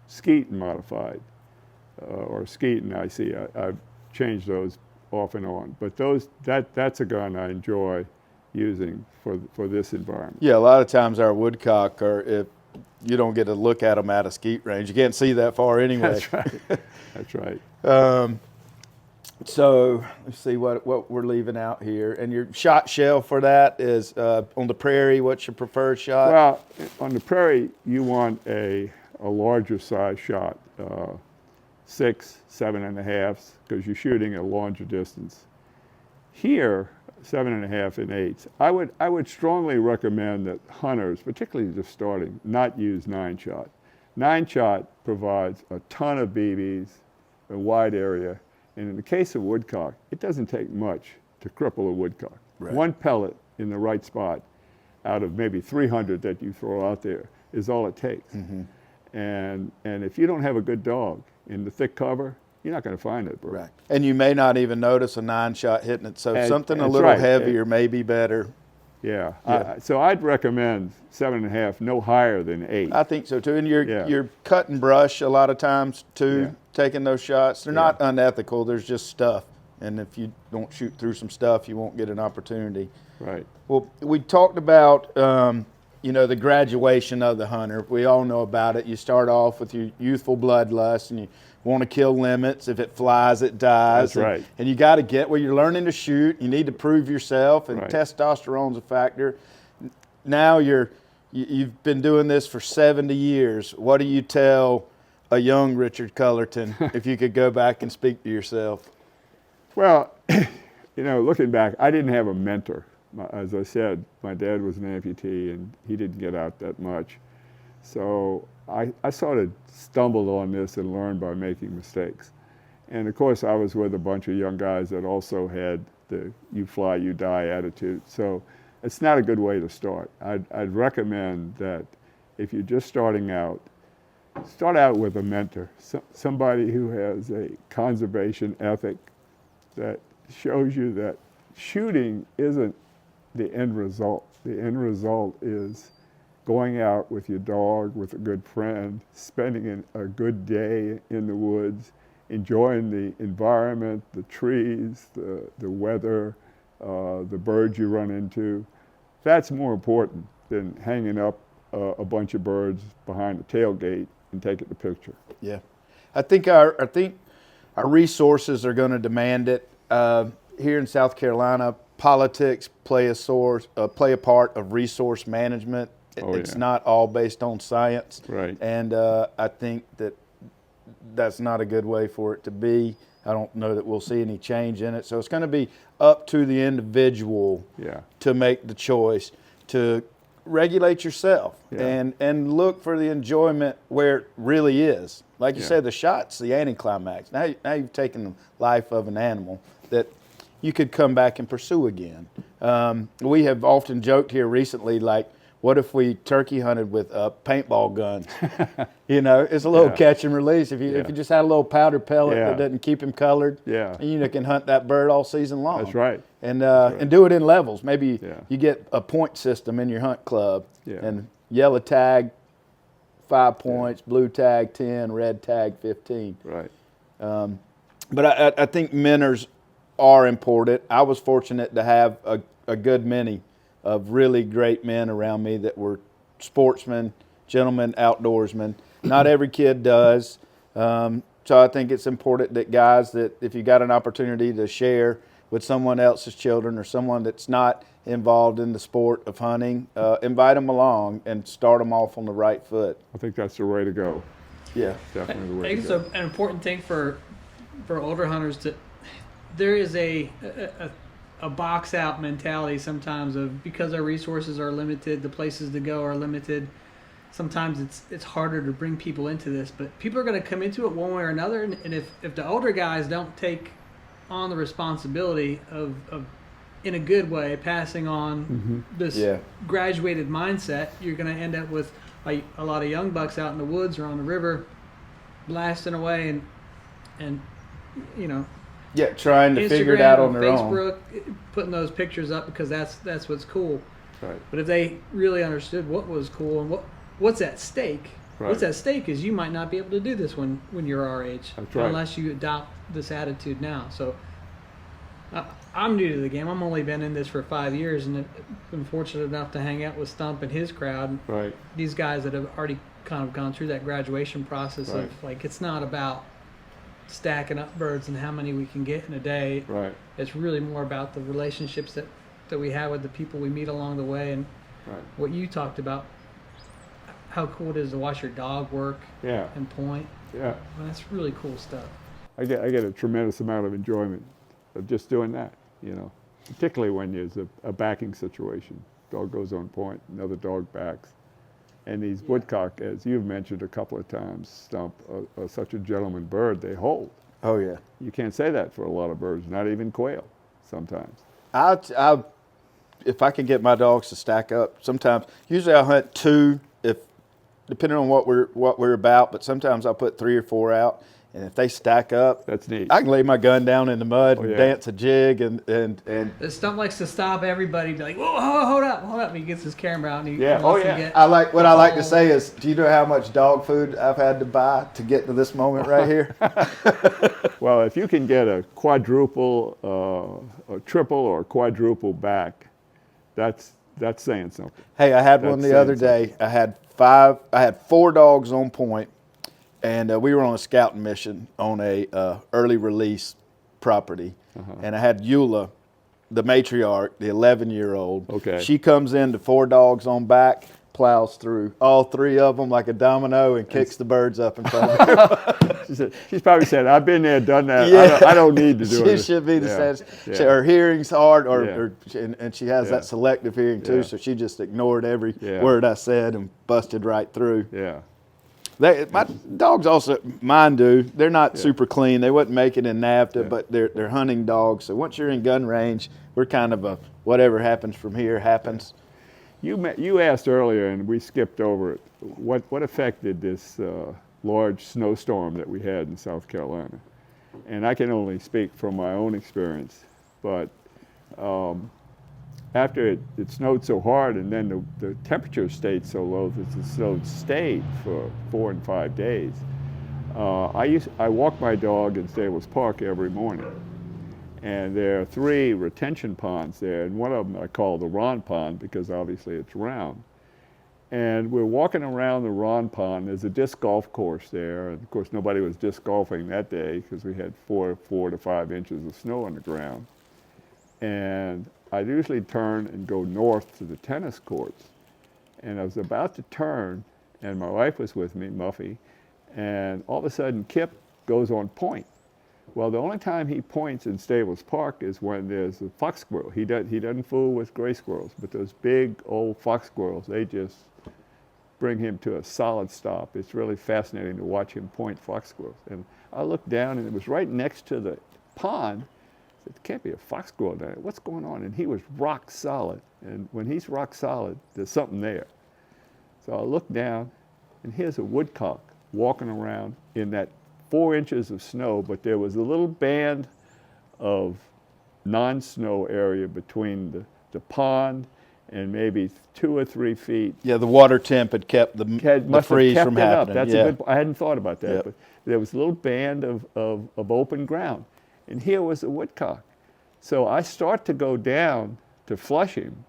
skeet and modified, or skeet and IC. I've changed those off and on, but that's a gun I enjoy using for this environment. Yeah, a lot of times our woodcock if you don't get to look at them at a skeet range. You can't see that far anyway. That's right. That's right. So let's see what we're leaving out here. And your shot shell for that is on the prairie. What's your preferred shot? Well, on the prairie, you want a larger size shot, 6, 7.5, because you're shooting a longer distance. Here, 7.5 and 8s. I would strongly recommend that hunters, particularly just starting, not use 9-shot. 9-shot provides a ton of BBs, a wide area, and in the case of woodcock, it doesn't take much to cripple a woodcock. Right. One pellet in the right spot out of maybe 300 that you throw out there is all it takes. Mm-hmm. And if you don't have a good dog in the thick cover, you're not going to find it, bro. Right. And you may not even notice a 9-shot hitting it, so something a that's little right. heavier may be better. Yeah. So I'd recommend 7.5, no higher than 8. I think so too. And you're cut and brush a lot of times too, taking those shots. They're not unethical. There's just stuff. And if you don't shoot through some stuff, you won't get an opportunity. Right. Well, we talked about the graduation of the hunter. We all know about it. You start off with your youthful bloodlust and you want to kill limits. If it flies, it dies. That's right. And you got to get where you're learning to shoot. You need to prove yourself, and right. Testosterone's a factor. Now you've been doing this for 70 years. What do you tell a young Richard Cullerton if you could go back and speak to yourself? Well, looking back, I didn't have a mentor. As I said, my dad was an amputee and he didn't get out that much. So I sort of stumbled on this and learned by making mistakes. And of course, I was with a bunch of young guys that also had the you fly, you die attitude. So it's not a good way to start. I'd recommend that if you're just starting out, start out with a mentor, somebody who has a conservation ethic that shows you that shooting isn't the end result. The end result is going out with your dog, with a good friend, spending a good day in the woods, enjoying the environment, the trees, the weather, the birds you run into. That's more important than hanging up a bunch of birds behind a tailgate and taking the picture. Yeah, I think our resources are going to demand it. Here in South Carolina, politics play a part of resource management. It's not all based on science. Right. And I think that's not a good way for it to be. I don't know that we'll see any change in it. So it's going to be up to the individual to make the choice to regulate yourself and look for the enjoyment where it really is. Like you said, the shot's the anticlimax. Now you've taken the life of an animal that you could come back and pursue again. We have often joked here recently, like, what if we turkey hunted with paintball guns? You know, it's a little catch and release. If you just had a little powder pellet that doesn't keep him colored, you can hunt that bird all season long. That's right. And and do it in levels. Maybe you get a point system in your hunt club, and yellow tag 5 points, blue tag 10, red tag 15. Right. But I think mentors are important. I was fortunate to have a good many of really great men around me that were sportsmen, gentlemen, outdoorsmen. Not every kid does. So I think it's important that guys, that if you got an opportunity to share with someone else's children or someone that's not involved in the sport of hunting, invite them along and start them off on the right foot. I think that's the way to go. Yeah. Definitely the way I think to go. it's an important thing for older hunters to, there is a box out mentality sometimes of, because our resources are limited, the places to go are limited. Sometimes it's harder to bring people into this, but people are going to come into it one way or another. And if the older guys don't take on the responsibility of in a good way, passing on this graduated mindset, you're going to end up with a lot of young bucks out in the woods or on the river blasting away and you know, trying to Instagram figure it out on their Facebook, own. putting those pictures up because that's what's cool. Right. But if they really understood what was cool and what's at stake, what's at stake is you might not be able to do this when you're our age, unless you adopt this attitude now. So I'm new to the game. I've only been in this for 5 years, and been fortunate enough to hang out with Stump and his crowd. Right. These guys that have already kind of gone through that graduation process of, like, it's not about stacking up birds and how many we can get in a day. Right. It's really more about the relationships that we have with the people we meet along the way, and what you talked about, how cool it is to watch your dog work and point. Yeah. Well, that's really cool stuff. I get a tremendous amount of enjoyment of just doing that, you know, particularly when there's a backing situation. Dog goes on point, another dog backs. And these woodcock, as you've mentioned a couple of times, Stump, are such a gentleman bird, they hold. Oh, yeah. You can't say that for a lot of birds, not even quail sometimes. If I could get my dogs to stack up, sometimes, usually I'll hunt 2, depending on what we're about, but sometimes I'll put 3 or 4 out. And if they stack up, that's neat. I can lay my gun down in the mud and dance a jig and Stump likes to stop everybody, be like, "Whoa, hold up!" And he gets his camera out and he I like to say is, do you know how much dog food I've had to buy to get to this moment right here? Well, if you can get a quadruple, a triple, or quadruple back, that's saying something. Hey, I had one the other day. I had 4 dogs on point. And we were on a scouting mission on a early release property. And I had Eula, the matriarch, the 11-year-old. Okay. She comes in to 4 dogs on back, plows through all 3 of them like a domino and kicks the birds up in front of her. She's probably said, "I've been there, done that. I don't need to do it." She should be the same. Her hearing's hard, and she has that selective hearing too, so she just ignored every word I said and busted right through. Yeah. My dogs also, mine do. They're not super clean. They wouldn't make it in NAVTA, but they're hunting dogs. So once you're in gun range, we're kind of whatever happens from here happens. You asked earlier, and we skipped over it. What effect did this large snowstorm that we had in South Carolina? And I can only speak from my own experience, but after it snowed so hard, and then the temperature stayed so low that the snow stayed for 4 and 5 days. I walk my dog in Stables Park every morning, and there are 3 retention ponds there, and one of them I call the Ron Pond because obviously it's round. And we're walking around the Ron Pond. There's a disc golf course there, and of course nobody was disc golfing that day because we had 4 to 5 inches of snow on the ground. And I usually turn and go north to the tennis courts. And I was about to turn, and my wife was with me, Muffy, and all of a sudden Kip goes on point. Well, the only time he points in Stables Park is when there's a fox squirrel. He doesn't fool with gray squirrels, but those big old fox squirrels, they just bring him to a solid stop. It's really fascinating to watch him point fox squirrels. And I looked down, and it was right next to the pond I said, there can't be a fox squirrel down there. What's going on? And he was rock solid. And when he's rock solid, there's something there. So I looked down, and here's a woodcock walking around in that 4 inches of snow, but there was a little band of non-snow area between the pond and maybe 2 or 3 feet. Yeah, the water temp had kept the freeze from happening. That's a good. I hadn't thought about that, but there was a little band of open ground, and here was a woodcock. So I start to go down to flush him,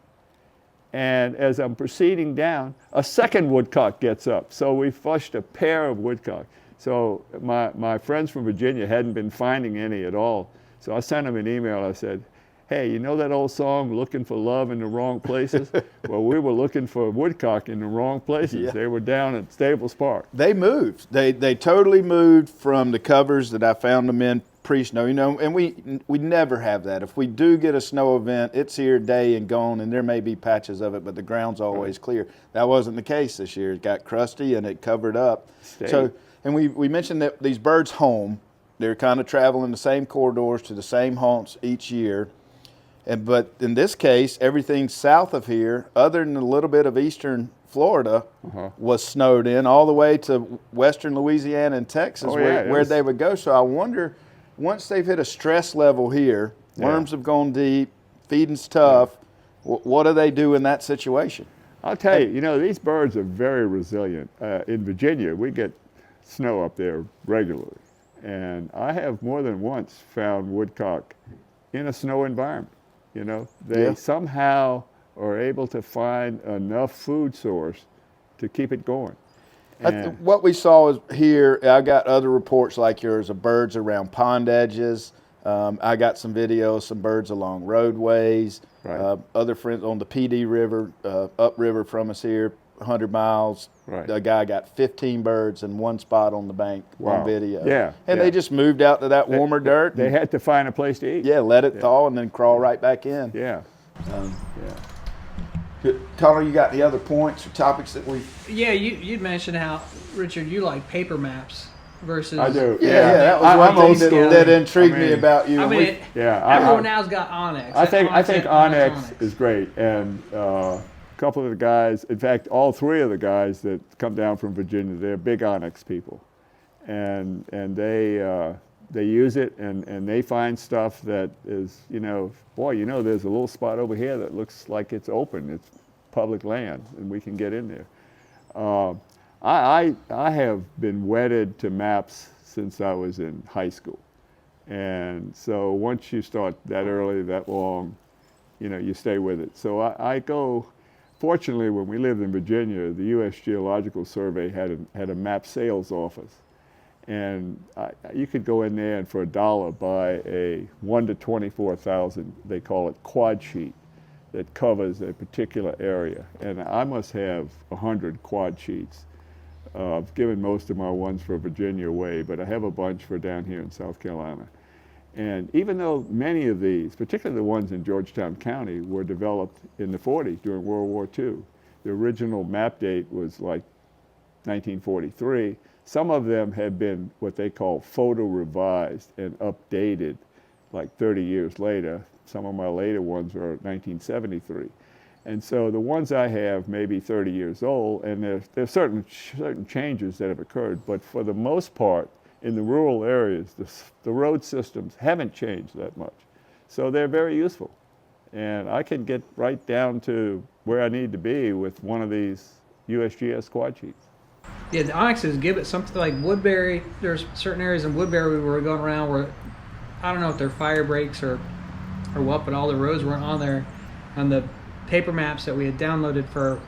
and as I'm proceeding down, a second woodcock gets up. So we flushed a pair of woodcock. So my friends from Virginia hadn't been finding any at all. So I sent them an email. I said, hey, you know that old song, looking for love in the wrong places? Well, we were looking for woodcock in the wrong places. Yeah. They were down at Stables Park. They moved. They totally moved from the covers that I found them in pre-snow, and we never have that. If we do get a snow event, it's here day and gone, and there may be patches of it, but the ground's always clear. That wasn't the case this year. It got crusty and it covered up. So, and we mentioned that these birds home, they're kind of traveling the same corridors to the same haunts each year. But in this case, everything south of here, other than a little bit of eastern Florida, was snowed in all the way to western Louisiana and Texas, where they would go. So I wonder, once they've hit a stress level here, worms have gone deep, feeding's tough, what do they do in that situation? I'll tell you, these birds are very resilient. In Virginia, we get snow up there regularly. And I have more than once found woodcock in a snow environment. They somehow are able to find enough food source to keep it going. What we saw is here, I got other reports like yours of birds around pond edges. I got some videos, some birds along roadways. Other friends on the PD River, upriver from us here, 100 miles. A guy got 15 birds in one spot on the bank on video. And they just moved out to that warmer dirt. They had to find a place to eat. Let it thaw and then crawl right back in. Connor, you got any other points or topics that we? Yeah, you'd mentioned how, Richard, you like paper maps versus. I do. That was one thing that intrigued me about you. Everyone now's got Onyx. I think Onyx is great, and a couple of the guys, in fact, all 3 of the guys that come down from Virginia, they're big Onyx people, and they use it, and they find stuff that is, there's a little spot over here that looks like it's open, it's public land, and we can get in there. I have been wedded to maps since I was in high school, and so once you start that early, that long, you stay with it. So I go. Fortunately, when we lived in Virginia, the U.S. Geological Survey had a map sales office. And you could go in there and for $1 buy a 1 to 24,000, they call it quad sheet, that covers a particular area. And I must have 100 quad sheets. I've given most of my ones for Virginia away, but I have a bunch for down here in South Carolina. And even though many of these, particularly the ones in Georgetown County, were developed in the 40s during World War II, the original map date was like 1943. Some of them have been what they call photo revised and updated like 30 years later. Some of my later ones are 1973. And so the ones I have may be 30 years old, and there's certain changes that have occurred, but for the most part, in the rural areas, the road systems haven't changed that much. So they're very useful. And I can get right down to where I need to be with one of these USGS quad sheets. Yeah, the Onyxes give it something like Woodbury. There's certain areas in Woodbury where we're going around where, I don't know if they're fire breaks or what, but all the roads weren't on there. On the paper maps that we had downloaded for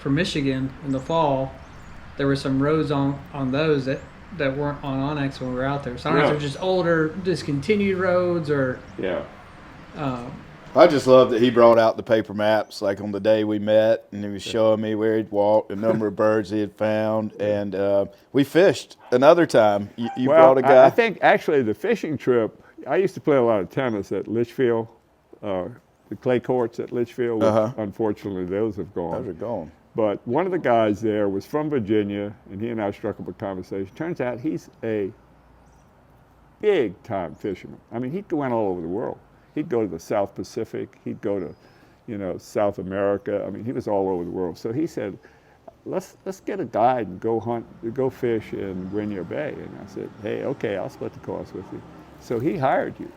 Michigan in the fall, there were some roads on those that weren't on Onyx when we were out there. So I don't know if they're just older, discontinued roads or. I just love that he brought out the paper maps like on the day we met, and he was showing me where he'd walked, the number of birds he had found, and we fished another time. You brought a guy. I think actually the fishing trip, I used to play a lot of tennis at Litchfield, the clay courts at Litchfield, which unfortunately those have gone. Those are gone. But one of the guys there was from Virginia, and he and I struck up a conversation. Turns out he's a big time fisherman. I mean, he went all over the world. He'd go to the South Pacific. He'd go to, South America. I mean, he was all over the world. So he said, let's get a guide and go fish in Rainier Bay. And I said, hey, okay, I'll split the cost with you. So he hired you,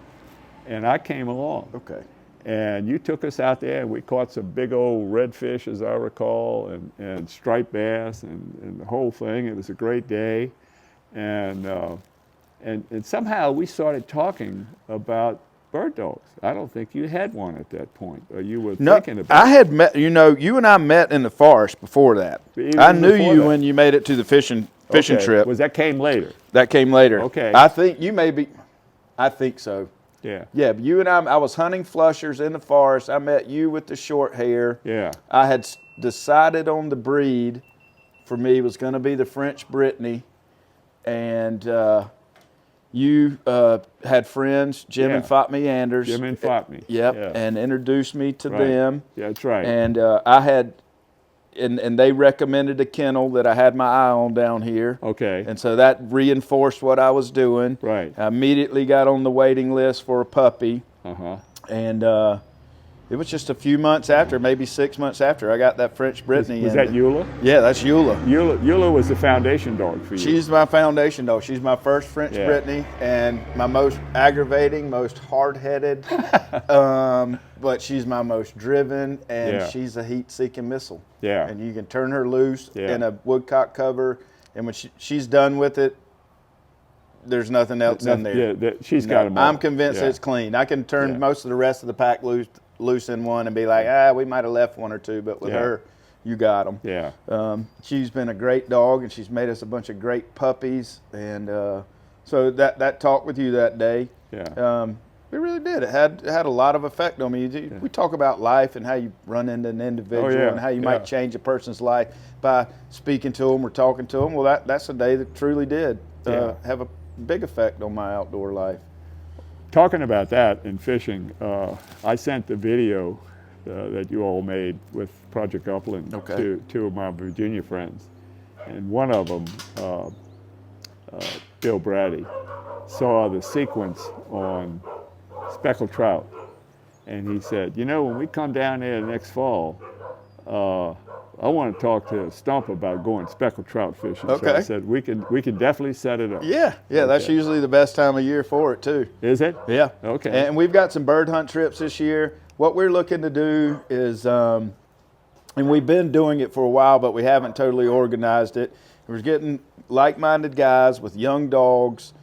and I came along. Okay. And you took us out there, and we caught some big old redfish, as I recall, and striped bass, and the whole thing. It was a great day, and somehow we started talking about bird dogs. I don't think you had one at that point, or you were thinking about I had met, you and I met in the forest before that. Even I knew before you that? when you made it to the fishing Okay. trip. That came later? That came later. Okay. I think you I think so. Yeah. Yeah, but you and I was hunting flushers in the forest. I met you with the short hair. Yeah. I had decided on the breed for me was going to be the French Brittany, and you had friends, Jim and Fatme Anders. Jim and Fatme. Yep, Yeah. and introduced me to Right. them. Yeah, that's right. And I had, and they recommended a kennel that I had my eye on down here. Okay. And so that reinforced what I was doing. Right. I immediately got on the waiting list for a puppy. Uh-huh. And it was just a few months after, maybe 6 months after, I got that French Brittany. Was that Eula? Yeah, that's Eula. Eula was the foundation dog for you. She's my foundation dog. She's my first French Brittany, and my most aggravating, most hard-headed, but she's my most driven, and she's a heat-seeking missile. Yeah. And you can turn her loose in a woodcock cover, and when she's done with it, there's nothing else in there. Yeah, she's got them all. I'm convinced it's clean. I can turn most of the rest of the pack loose in one and be like, we might have left one or two, but with her, you got them. Yeah. She's been a great dog, and she's made us a bunch of great puppies. And so that talk with you that day, it really did. It had a lot of effect on me. We talk about life and how you run into an individual and how you might change a person's life by speaking to them or talking to them. Well, that's a day that truly did have a big effect on my outdoor life. Talking about that in fishing, I sent the video that you all made with Project Upland to two of my Virginia friends. And one of them, Bill Brady, saw the sequence on speckled trout. And he said, when we come down there next fall, I want to talk to Stump about going speckled trout fishing. Okay. So I said, we can definitely set it up. Yeah, that's usually the best time of year for it too. Is it? Yeah. Okay. And we've got some bird hunt trips this year. What we're looking to do is, and we've been doing it for a while, but we haven't totally organized it. We're getting like-minded guys with young dogs.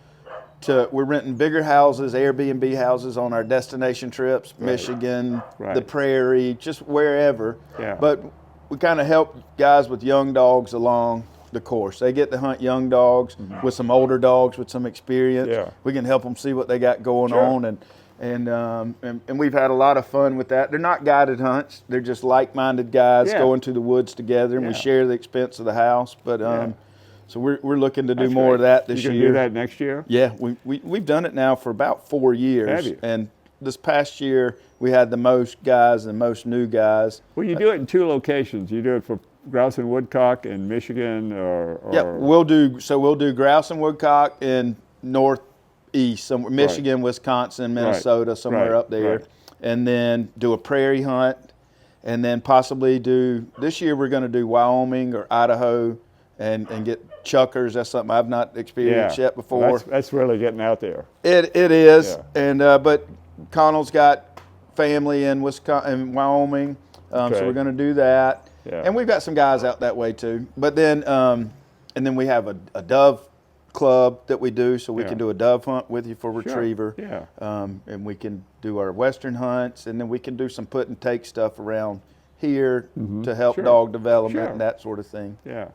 We're renting bigger houses, Airbnb houses on our destination trips, Michigan, the Prairie, just wherever. Yeah. But we kind of help guys with young dogs along the course. They get to hunt young dogs with some older dogs with some experience. Yeah. We can help them see what they got going on, and we've had a lot of fun with that. They're not guided hunts; they're just like-minded guys going to the woods together, and we share the expense of the house. But so we're looking to do more of that this year. You can do that next year? Yeah, we've done it now for about 4 years. Have you? And this past year, we had the most guys and most new guys. Well, you do it in two locations. You do it for grouse and woodcock in Michigan, or we'll do grouse and woodcock in northeast, somewhere, Michigan, Wisconsin, Minnesota, somewhere up there, and then do a prairie hunt, and then possibly this year we're going to do Wyoming or Idaho, and get chuckers. That's something I've not experienced yet before. Well, that's really getting out there. It is, and but Connell's got family in Wisconsin and Wyoming, so we're going to do that. Yeah. And we've got some guys out that way too. But then, and then we have a dove club that we do, so we can do a dove hunt with you for retriever. Yeah. And we can do our western hunts, and then we can do some put and take stuff around here to help dog development and that sort of thing. Yeah.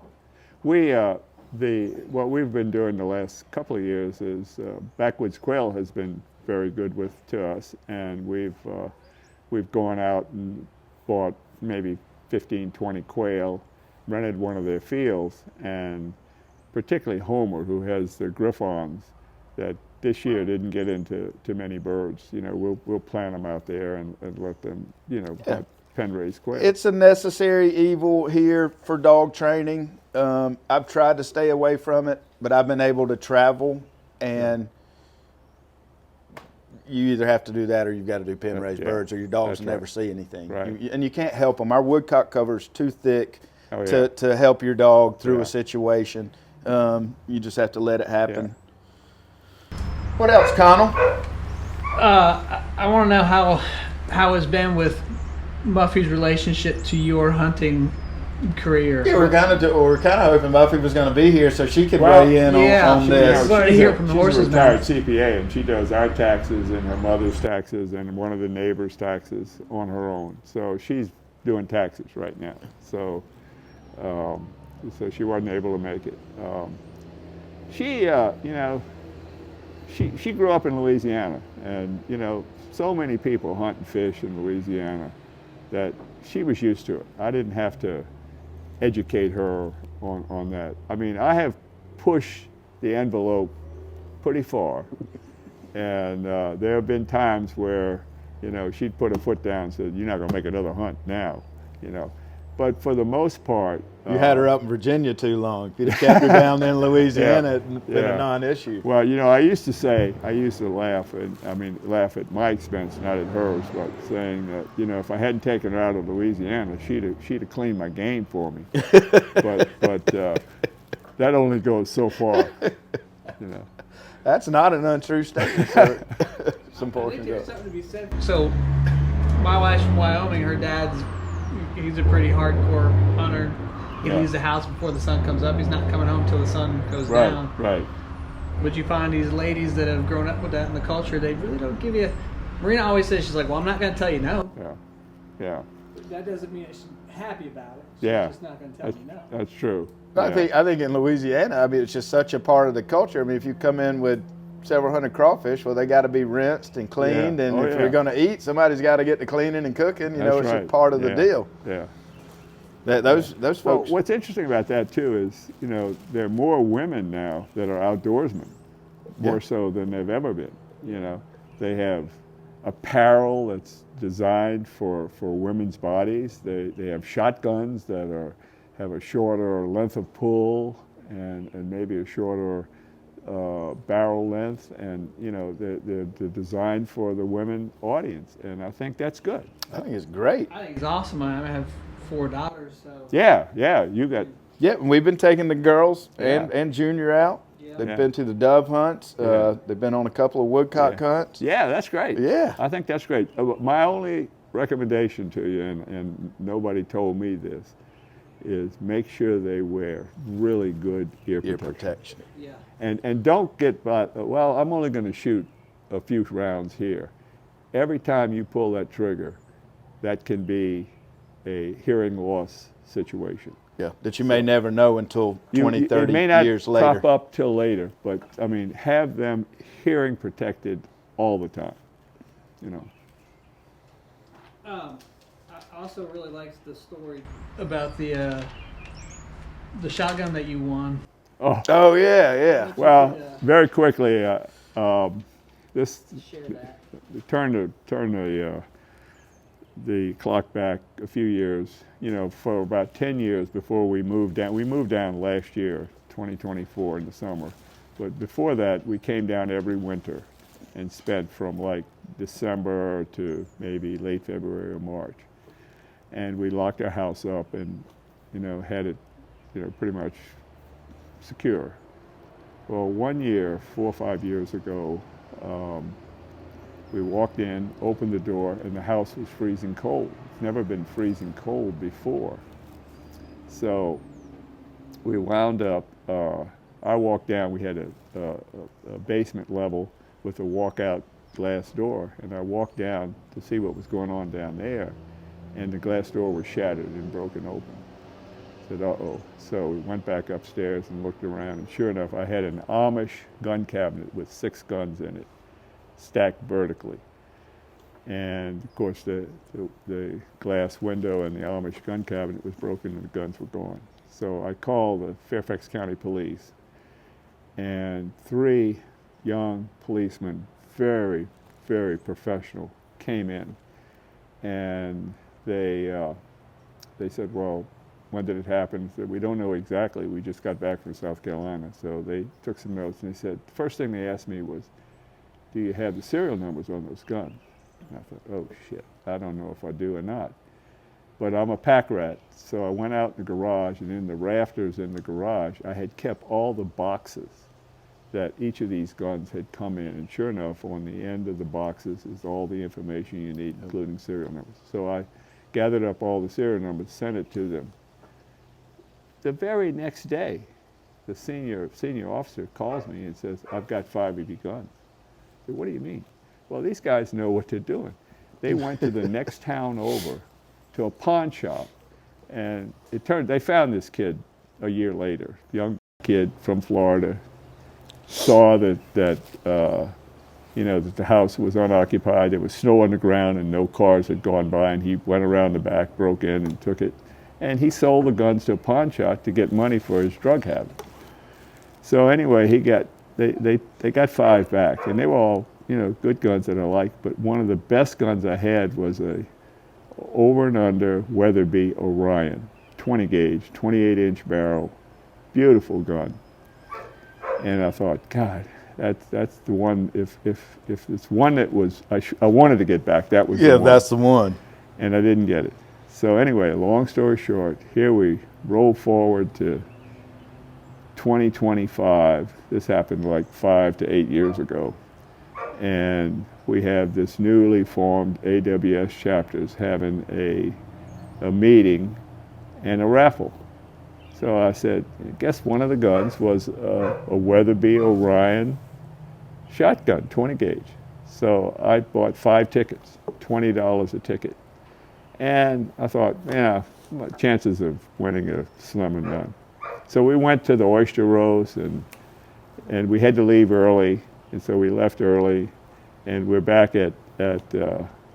We what we've been doing the last couple of years is backwoods quail has been very good to us, and we've gone out and bought maybe 15, 20 quail, rented one of their fields, and particularly Homer, who has the griffons that this year didn't get into too many birds. We'll plant them out there and let them, pen raised quail. It's a necessary evil here for dog training. I've tried to stay away from it, but I've been able to travel, and you either have to do that or you've got to do pen raised birds, or your dogs will never see anything. And you can't help them. Our woodcock cover is too thick to help your dog through a situation. You just have to let it happen. What else, Connell? I want to know how it's been with Muffy's relationship to your hunting career. Yeah, we're kind of hoping Muffy was going to be here so she could weigh in on this. She's a retired CPA, and she does our taxes and her mother's taxes and one of the neighbors' taxes on her own. So she's doing taxes right now. So she wasn't able to make it. She grew up in Louisiana, and so many people hunt and fish in Louisiana that she was used to it. I didn't have to educate her on that. I mean, I have pushed the envelope pretty far, and there have been times where she'd put her foot down and said, "You're not going to make another hunt now," But for the most part, you had her up in Virginia too long. If you'd have kept her down there in Louisiana, it'd been a non-issue. Well, I used to laugh at my expense, not at hers, but saying that if I hadn't taken her out of Louisiana, she'd have cleaned my game for me. but that only goes so far. That's not an untrue statement, sir. Some I think there's something to be said. So, my wife's from Wyoming. Her dad's he's a pretty hardcore hunter. He leaves the house before the sun comes up. He's not coming home till the sun goes down. Right. But you find these ladies that have grown up with that in the culture, they really don't give you. Marina always says, she's like, "Well, I'm not going to tell you no." Yeah. That doesn't mean she's happy about it. She's just not going to tell you no. That's true. I think in Louisiana, it's just such a part of the culture. I mean, if you come in with several hundred crawfish, well, they got to be rinced and cleaned, and if you're going to eat, somebody's got to get the cleaning and cooking. It's a part of the deal. Yeah. Those folks. Well, what's interesting about that too is there are more women now that are outdoorsmen, more so than they've ever been. They have apparel that's designed for women's bodies. They have shotguns that have a shorter length of pull and maybe a shorter barrel length, and they're designed for the women audience, and I think that's good. I think it's great. I think it's awesome. I have 4 daughters, so you got and we've been taking the girls and Junior out. They've been to the dove hunts. They've been on a couple of woodcock hunts. Yeah, that's great. Yeah, I think that's great. My only recommendation to you, and nobody told me this, is make sure they wear really good ear protection. Yeah. And don't get by, well, I'm only going to shoot a few rounds here. Every time you pull that trigger, that can be a hearing loss situation. Yeah, that you may never know until 20, 30 it may not years later. Pop up till later, but I mean, have them hearing protected all the time. I also really liked the story about the shotgun that you won. Oh yeah. Well, very quickly, this Share that. turn the clock back a few years. For about 10 years before we moved down. We moved down last year, 2024 in the summer, but before that, we came down every winter and spent from like December to maybe late February or March, and we locked our house up and had it pretty much secure. Well, one year, 4 or 5 years ago, we walked in, opened the door, and the house was freezing cold. It's never been freezing cold before. So we wound up, I walked down, we had a basement level with a walkout glass door, and I walked down to see what was going on down there, and the glass door was shattered and broken open. I said, uh-oh. So we went back upstairs and looked around, and sure enough, I had an Amish gun cabinet with 6 guns in it, stacked vertically. And of course, the glass window and the Amish gun cabinet was broken and the guns were gone. So I called the Fairfax County Police, and 3 young policemen, very, very professional, came in, and they said, "Well, when did it happen?" I said, "We don't know exactly. We just got back from South Carolina." So they took some notes, and they said, the first thing they asked me was, do you have the serial numbers on those guns? And I thought, oh shit, I don't know if I do or not. But I'm a pack rat, so I went out in the garage, and in the rafters in the garage, I had kept all the boxes that each of these guns had come in. And sure enough, on the end of the boxes is all the information you need, including serial numbers. So I gathered up all the serial numbers, sent it to them. The very next day, the senior officer calls me and says, I've got 5 of your guns. I said, what do you mean? Well, these guys know what they're doing. They went to the next town over to a pawn shop, and they found this kid a year later, young kid from Florida, saw that the house was unoccupied, there was snow on the ground and no cars had gone by, and he went around the back, broke in and took it, and he sold the guns to a pawn shop to get money for his drug habit. So anyway, they got 5 back, and they were all good guns that I liked, but one of the best guns I had was a over and under Weatherby Orion, 20 gauge, 28-inch barrel, beautiful gun. And I thought, God, that's the one. If it's one that was I wanted to get back, that was the one. That's the one. And I didn't get it. So anyway, long story short, here we roll forward to 2025. This happened like 5 to 8 years ago, and we have this newly formed AWS chapters having a meeting and a raffle. So I said, guess one of the guns was a Weatherby Orion shotgun, 20 gauge. So I bought 5 tickets, $20 a ticket. And I thought, my chances of winning are slim and none. So we went to the Oyster Rose, and we had to leave early, and so we left early, and we're back at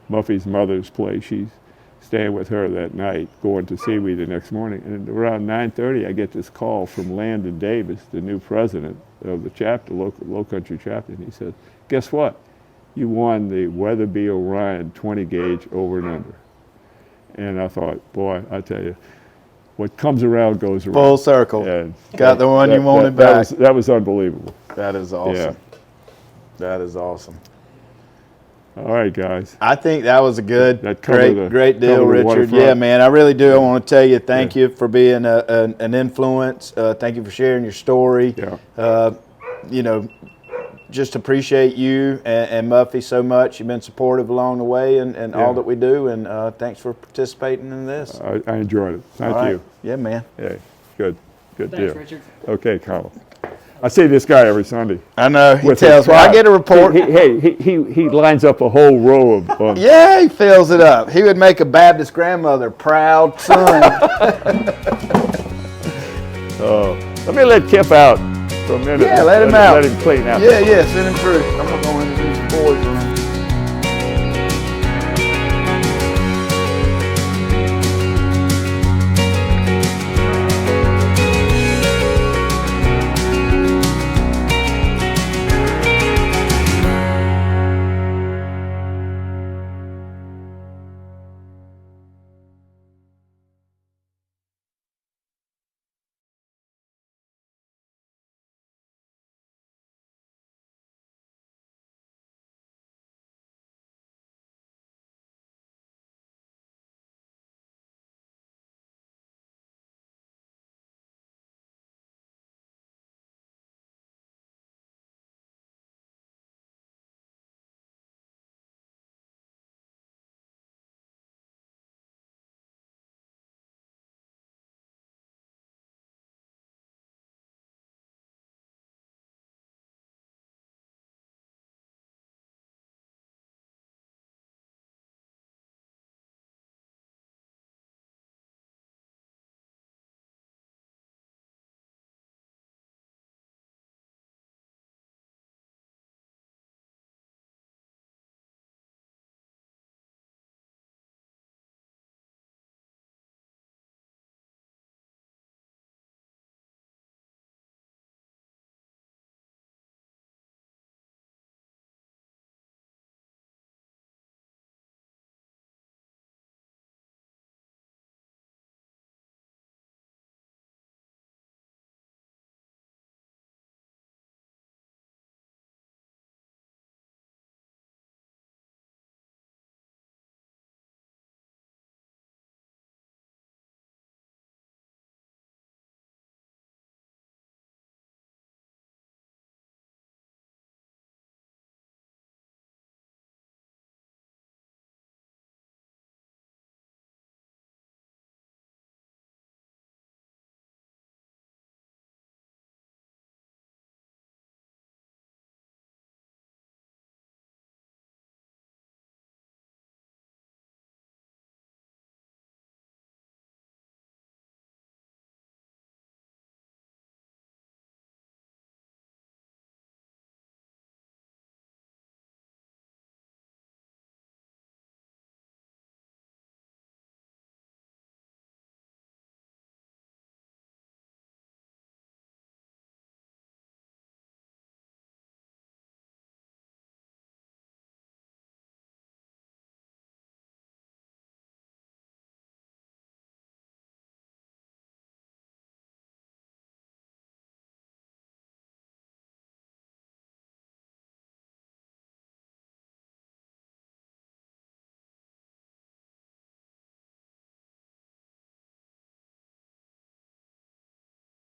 Muffy's mother's place. She's staying with her that night, going to Seaweed the next morning. And around 9:30, I get this call from Landon Davis, the new president of the chapter, Low Country chapter, and he says, guess what? You won the Weatherby Orion 20 gauge over and under. And I thought, boy, I tell you, what comes around goes around. Full circle. And got the one you wanted back. That was unbelievable. That is awesome. Yeah. That is awesome. All right, guys. I think that was a good, great deal, Richard. Yeah, man, I really do. I want to tell you thank you for being an influence. Thank you for sharing your story. Yeah. Just appreciate you and Muffy so much. You've been supportive along the way and all that we do, and thanks for participating in this. I enjoyed it. Thank you. Yeah, man. Yeah, good deal. Thanks, Richard. Okay, Kyle. I see this guy every Sunday. I know. He tells me. I get a report. He lines up a whole row of. Yeah, he fills it up. He would make a Baptist grandmother proud son. Let me let Kip out for a minute. Yeah, let him out. Let him clean out. Yeah, send him through. I'm going to go introduce the boys.